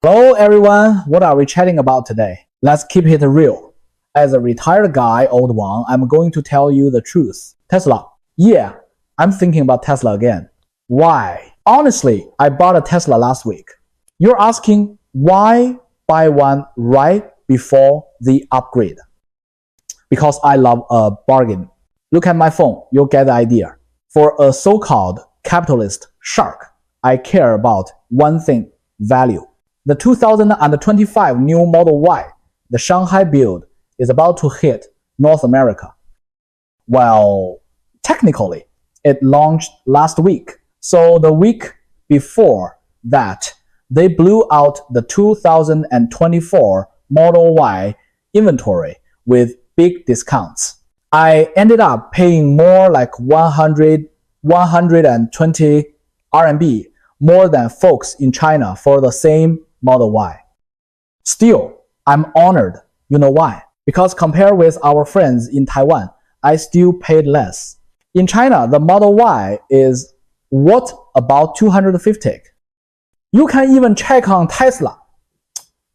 Hello everyone, what are we chatting about today? Let's keep it real. As a retired guy, old Wang, I'm going to tell you the truth. Tesla. Yeah, I'm thinking about Tesla again. Why? Honestly, I bought a Tesla last week. You're asking why buy one right before the upgrade? Because I love a bargain. Look at my phone, you'll get the idea. For a so-called capitalist shark, I care about one thing, value. The 2025 new Model Y, the Shanghai build, is about to hit North America. Well, technically, it launched last week. So the week before that, they blew out the 2024 Model Y inventory with big discounts. I ended up paying more like 120 RMB more than folks in China for the same Model Y. Still, I'm honored. You know why? Because compared with our friends in Taiwan, I still paid less. In China, the Model Y is what about 250? You can even check on Tesla.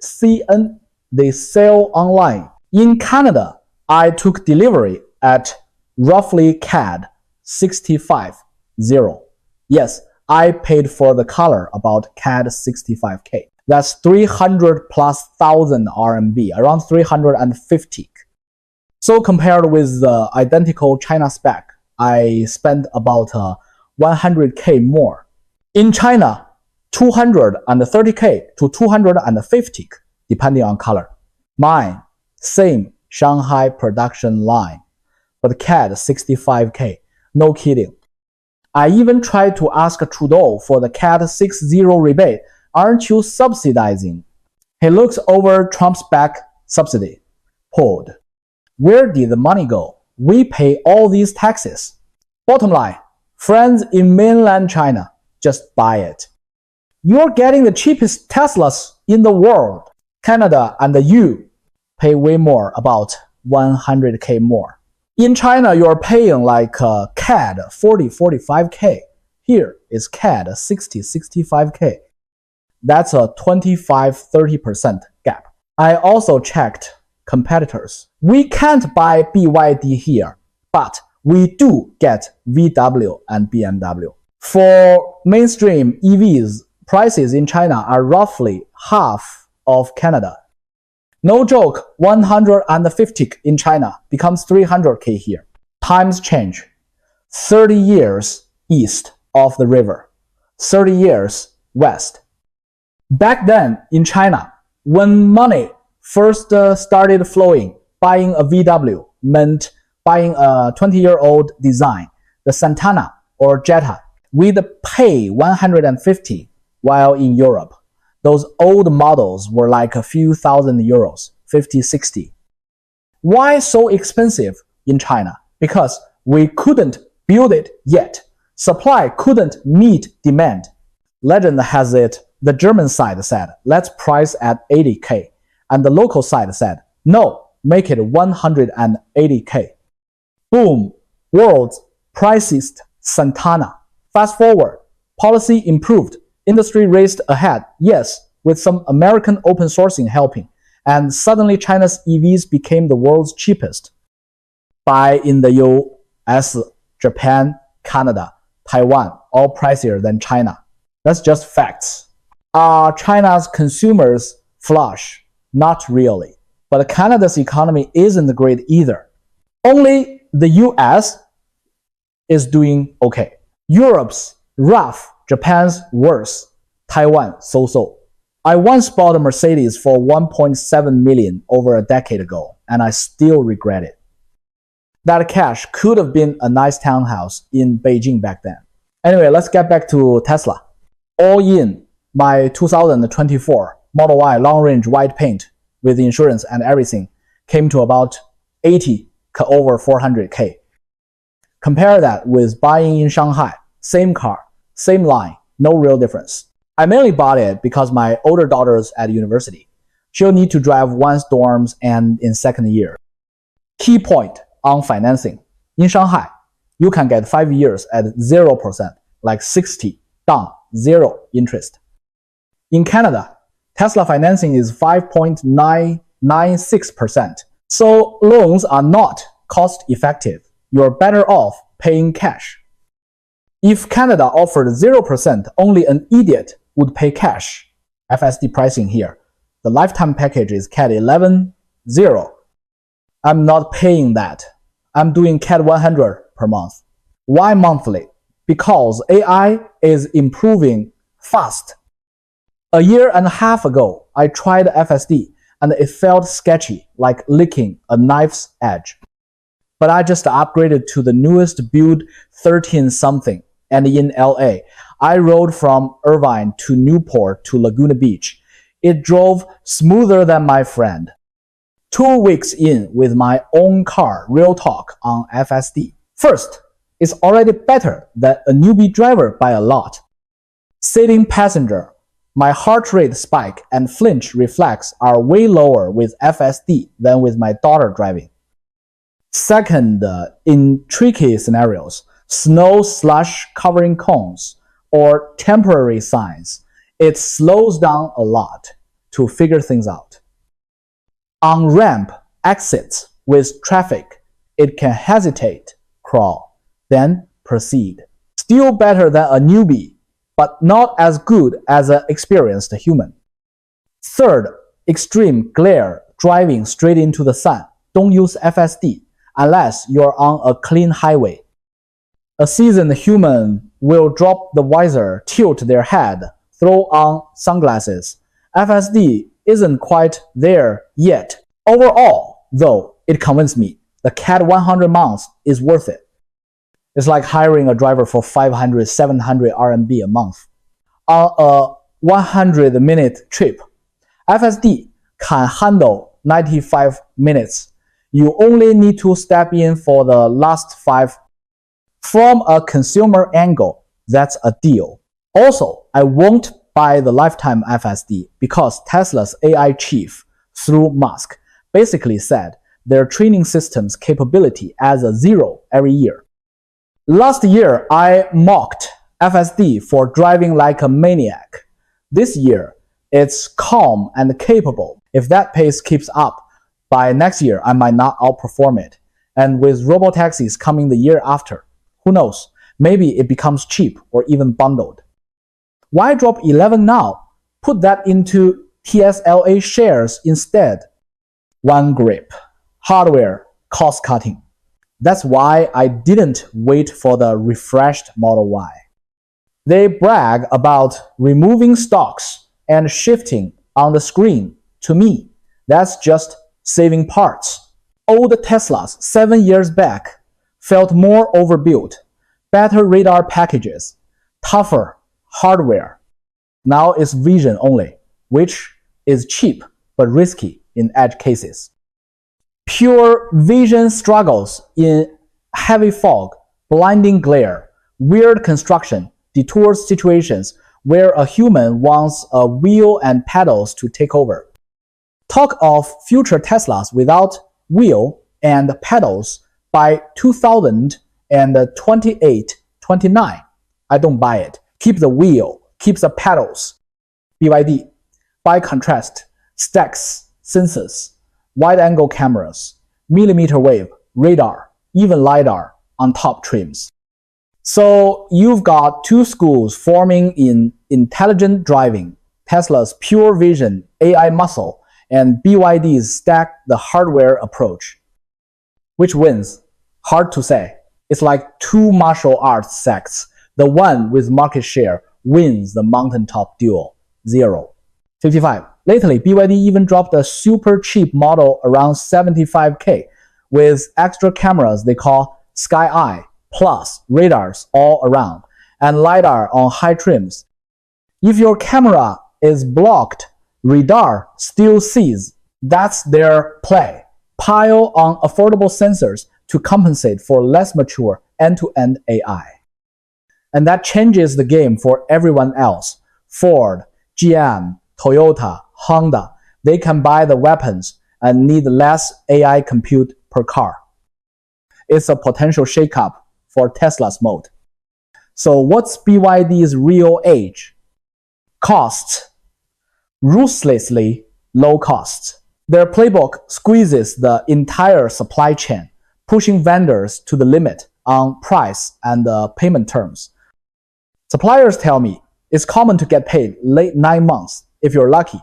CN, they sell online. In Canada, I took delivery at roughly CAD 65.0. Yes, I paid for the color about CAD 65K. That's 300 plus thousand RMB, around 350. So compared with the identical China spec, I spent about 100K more. In China, 230K to 250, depending on color. Mine, same Shanghai production line, but CAD 65K, no kidding. I even tried to ask Trudeau for the CAD 60 rebate. Aren't you subsidizing? He looks over Trump's back subsidy. Hold. Where did the money go? We pay all these taxes. Bottom line, friends in mainland China, just buy it. You're getting the cheapest Teslas in the world. Canada and the EU pay way more, about 100K more. In China, you're paying like CAD 40-45K. Here is CAD 60-65K. That's a 25-30% gap. I also checked competitors. We can't buy BYD here, but we do get VW and BMW. For mainstream EVs, prices in China are roughly half of Canada. No joke, 150 in China becomes 300K here. Times change. 30 years east of the river, 30 years west. Back then in China, when money first started flowing, buying a VW meant buying a 20-year-old design, the Santana or Jetta, we'd pay 150, while in Europe, those old models were like a few thousand euros, 50, 60. Why so expensive in China? Because we couldn't build it yet. Supply couldn't meet demand. Legend has it, the German side said, let's price at 80K. And the local side said, no, make it 180K. Boom, world's priciest Santana. Fast forward, policy improved, industry raced ahead, yes, with some American open sourcing helping, and suddenly China's EVs became the world's cheapest. Buy in the US, Japan, Canada, Taiwan, all pricier than China. That's just facts. Are China's consumers flush? Not really. But Canada's economy isn't great either. Only the US is doing okay. Europe's rough, Japan's worse, Taiwan so-so. I once bought a Mercedes for 1.7 million over a decade ago, and I still regret it. That cash could have been a nice townhouse in Beijing back then. Anyway, let's get back to Tesla. All in, my 2024 Model Y long-range white paint with insurance and everything came to about 80 over 400K. Compare that with buying in Shanghai, same car, same line, no real difference. I mainly bought it because my older daughter's at university. She'll need to drive once dorms and in second year. Key point on financing. In Shanghai, you can get 5 years at 0%, like 60 down, 0 interest. In Canada, Tesla financing is 5.996%. So loans are not cost effective. You're better off paying cash. If Canada offered 0%, only an idiot would pay cash. FSD pricing here. The lifetime package is CAD 11.0. I'm not paying that. I'm doing CAD 100 per month. Why monthly? Because AI is improving fast. A year and a half ago, I tried FSD and it felt sketchy, like licking a knife's edge. But I just upgraded to the newest build 13 something, and in LA, I rode from Irvine to Newport to Laguna Beach. It drove smoother than my friend. 2 weeks in with my own car, real talk on FSD. First, it's already better than a newbie driver by a lot. Sitting passenger, my heart rate spike and flinch reflex are way lower with FSD than with my daughter driving. Second, in tricky scenarios, snow slush covering cones or temporary signs, it slows down a lot to figure things out. On ramp exits with traffic, it can hesitate, crawl, then proceed. Still better than a newbie, but not as good as an experienced human. Third, extreme glare driving straight into the sun. Don't use FSD unless you're on a clean highway. A seasoned human will drop the visor, tilt their head, throw on sunglasses. FSD isn't quite there yet. Overall, though, it convinced me the CAD 100 months is worth it. It's like hiring a driver for 500, 700 RMB a month. On a 100-minute trip, FSD can handle 95 minutes. You only need to step in for the last 5. From a consumer angle, that's a deal. Also, I won't buy the lifetime FSD because Tesla's AI chief, through Musk, basically said their training system's capability as a 0 every year. Last year, I mocked FSD for driving like a maniac. This year, it's calm and capable. If that pace keeps up, by next year, I might not outperform it. And with robotaxis coming the year after, who knows? Maybe it becomes cheap or even bundled. Why drop 11 now? Put that into TSLA shares instead. One grip, hardware, cost cutting. That's why I didn't wait for the refreshed Model Y. They brag about removing stocks and shifting on the screen. To me, that's just saving parts. Old Teslas 7 years back felt more overbuilt, better radar packages, tougher hardware. Now it's vision only, which is cheap but risky in edge cases. Pure vision struggles in heavy fog, blinding glare, weird construction, detour situations where a human wants a wheel and pedals to take over. Talk of future Teslas without wheel and pedals by 2028-29. I don't buy it. Keep the wheel, keep the pedals. BYD. By contrast, stacks, sensors, wide-angle cameras, millimeter wave, radar, even LiDAR on top trims. So you've got two schools forming in intelligent driving, Tesla's pure vision, AI muscle, and BYD's stack the hardware approach. Which wins? Hard to say. It's like two martial arts sects. The one with market share wins the mountaintop duel. 0. 55. Lately, BYD even dropped a super cheap model around 75K with extra cameras they call Sky Eye, plus radars all around, and LiDAR on high trims. If your camera is blocked, radar still sees. That's their play. Pile on affordable sensors to compensate for less mature end-to-end AI. And that changes the game for everyone else. Ford, GM, Toyota, Honda, they can buy the weapons and need less AI compute per car. It's a potential shakeup for Tesla's mode. So what's BYD's real age? Costs. ruthlessly low cost. Their playbook squeezes the entire supply chain, pushing vendors to the limit on price and payment terms. Suppliers tell me it's common to get paid late 9 months if you're lucky,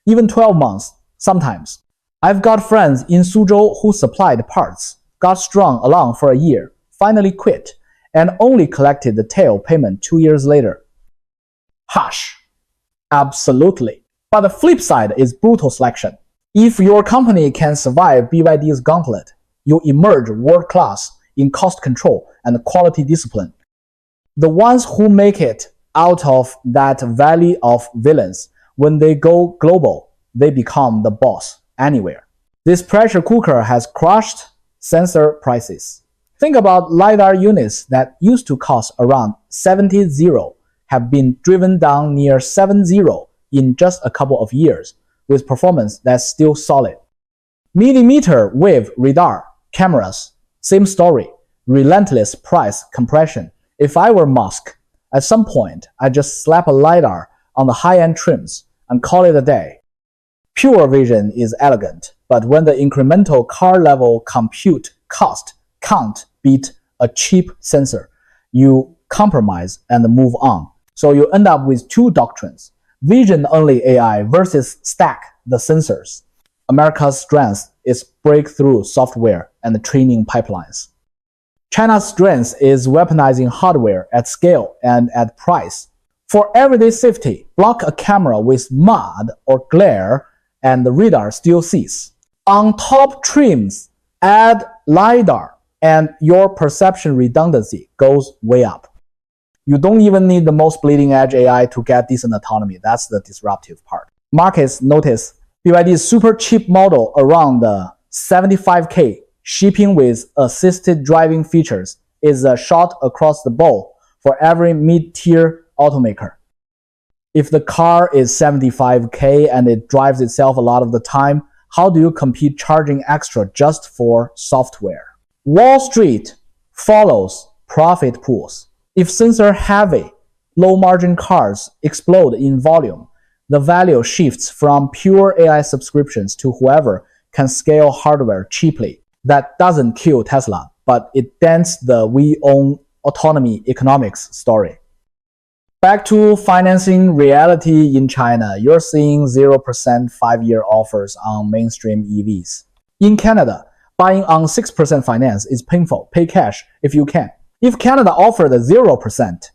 even 12 months sometimes. I've got friends in Suzhou who supplied parts, got strung along for a year, finally quit, and only collected the tail payment 2 years later. Harsh. Absolutely. But the flip side is brutal selection. If your company can survive BYD's gauntlet, you emerge world-class in cost control and quality discipline. The ones who make it out of that valley of villains, when they go global, they become the boss anywhere. This pressure cooker has crushed sensor prices. Think about LiDAR units that used to cost around 70 have been driven down near 70 in just a couple of years, with performance that's still solid. Millimeter wave radar cameras, same story, relentless price compression. If I were Musk, at some point, I'd just slap a LiDAR on the high-end trims and call it a day. Pure vision is elegant, but when the incremental car-level compute cost can't beat a cheap sensor, you compromise and move on. So you end up with two doctrines: vision-only AI versus stack the sensors. America's strength is breakthrough software and training pipelines. China's strength is weaponizing hardware at scale and at price. For everyday safety, block a camera with mud or glare and the radar still sees. On top trims, add LiDAR and your perception redundancy goes way up. You don't even need the most bleeding edge AI to get decent autonomy. That's the disruptive part. Markets notice BYD's super cheap model around the 75K shipping with assisted driving features is a shot across the bow for every mid-tier automaker. If the car is 75K and it drives itself a lot of the time, how do you compete charging extra just for software? Wall Street follows profit pools. If sensor-heavy, low-margin cars explode in volume, the value shifts from pure AI subscriptions to whoever can scale hardware cheaply. That doesn't kill Tesla, but it dents the we own autonomy economics story. Back to financing reality in China, you're seeing 0% 5-year offers on mainstream EVs. In Canada, buying on 6% finance is painful. Pay cash if you can. If Canada offered 0%,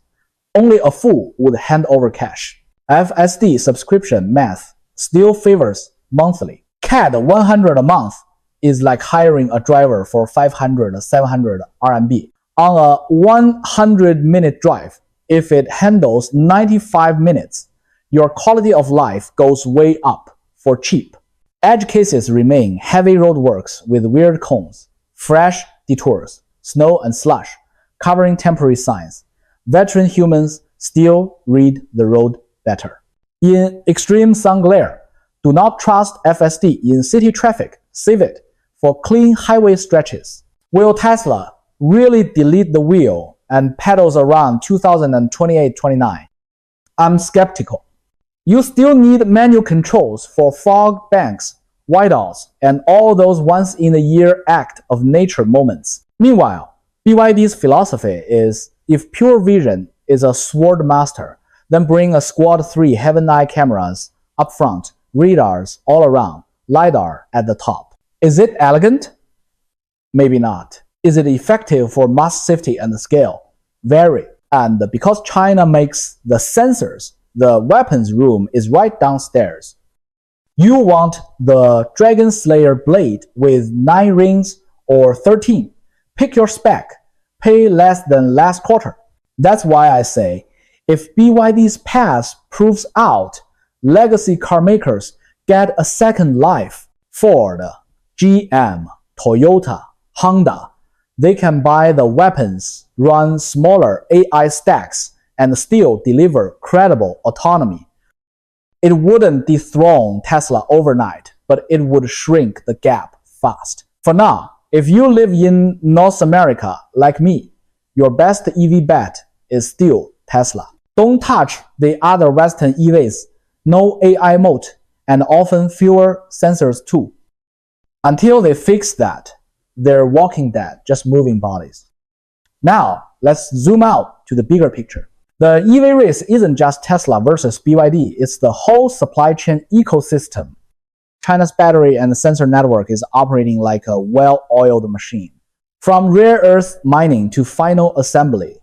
only a fool would hand over cash. FSD subscription math still favors monthly. CAD 100 a month is like hiring a driver for 500 700 RMB. On a 100-minute drive, if it handles 95 minutes, your quality of life goes way up for cheap. Edge cases remain heavy roadworks with weird cones, fresh detours, snow and slush, covering temporary signs. Veteran humans still read the road better. In extreme sun glare, do not trust FSD in city traffic. Save it for clean highway stretches. Will Tesla really delete the wheel and pedals around 2028-29? I'm skeptical. You still need manual controls for fog banks, whiteouts, and all those once-in-a-year act of nature moments. Meanwhile, BYD's philosophy is, if pure vision is a sword master, then bring a squad 3 Heaven Eye cameras up front, radars all around, LiDAR at the top. Is it elegant? Maybe not. Is it effective for mass safety and scale? Very. And because China makes the sensors, the weapons room is right downstairs. You want the Dragon Slayer blade with 9 rings or 13. Pick your spec. Pay less than last quarter. That's why I say, if BYD's path proves out, legacy car makers get a second life. Ford, GM, Toyota, Honda, they can buy the weapons, run smaller AI stacks, and still deliver credible autonomy. It wouldn't dethrone Tesla overnight, but it would shrink the gap fast. For now, if you live in North America like me, your best EV bet is still Tesla. Don't touch the other Western EVs. no AI mode, and often fewer sensors too. Until they fix that, they're walking dead, just moving bodies. Now, let's zoom out to the bigger picture. The EV race isn't just Tesla versus BYD, it's the whole supply chain ecosystem. China's battery and sensor network is operating like a well-oiled machine. From rare earth mining to final assembly,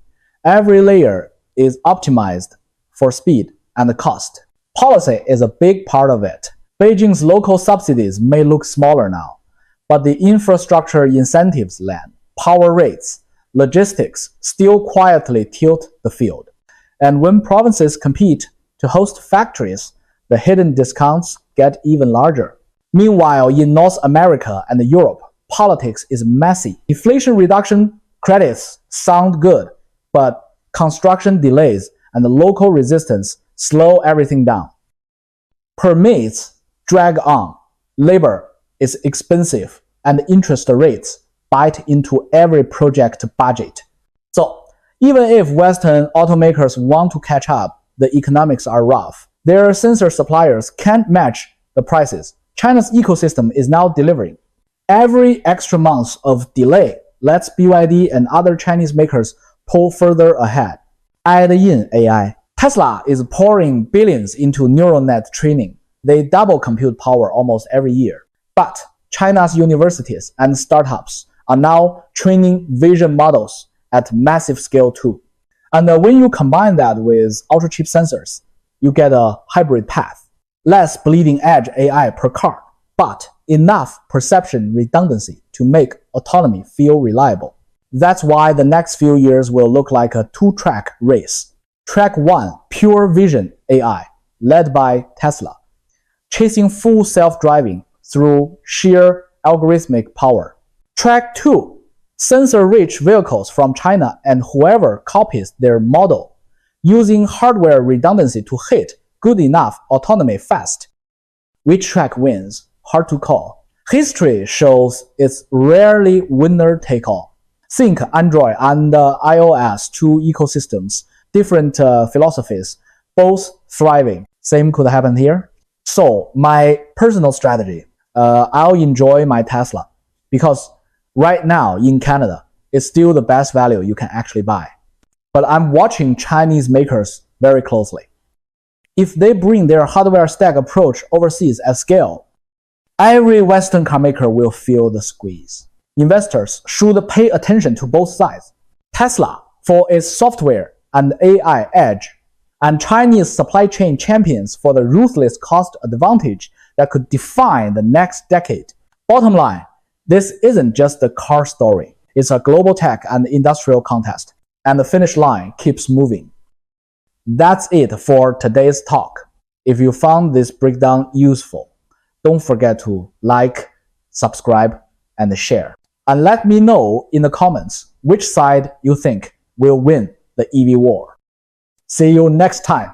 every layer is optimized for speed and cost. Policy is a big part of it. Beijing's local subsidies may look smaller now, but the infrastructure incentives land, power rates, logistics still quietly tilt the field. And when provinces compete to host factories, the hidden discounts get even larger. Meanwhile, in North America and Europe, politics is messy. Inflation reduction credits sound good, but construction delays and the local resistance slow everything down. Permits drag on, labor is expensive, and interest rates bite into every project budget. So even if Western automakers want to catch up, the economics are rough. Their sensor suppliers can't match the prices. China's ecosystem is now delivering. Every extra month of delay lets BYD and other Chinese makers pull further ahead. Add in AI. Tesla is pouring billions into neural net training. They double compute power almost every year. But China's universities and startups are now training vision models at massive scale too. And when you combine that with ultra-cheap sensors, you get a hybrid path. Less bleeding-edge AI per car, but enough perception redundancy to make autonomy feel reliable. That's why the next few years will look like a two-track race. Track 1, pure vision AI, led by Tesla, chasing full self-driving through sheer algorithmic power. Track 2, sensor-rich vehicles from China and whoever copies their model, using hardware redundancy to hit good enough autonomy fast. Which track wins? Hard to call. History shows it's rarely winner-take-all. Think Android and iOS, two ecosystems, different philosophies, both thriving. Same could happen here. So my personal strategy, I'll enjoy my Tesla because right now in Canada, it's still the best value you can actually buy. But I'm watching Chinese makers very closely. If they bring their hardware stack approach overseas at scale, every Western car maker will feel the squeeze. Investors should pay attention to both sides. Tesla for its software and AI edge, and Chinese supply chain champions for the ruthless cost advantage that could define the next decade. Bottom line, this isn't just a car story. It's a global tech and industrial contest, and the finish line keeps moving. That's it for today's talk. If you found this breakdown useful, don't forget to like, subscribe, and share. And let me know in the comments which side you think will win the EV war. See you next time.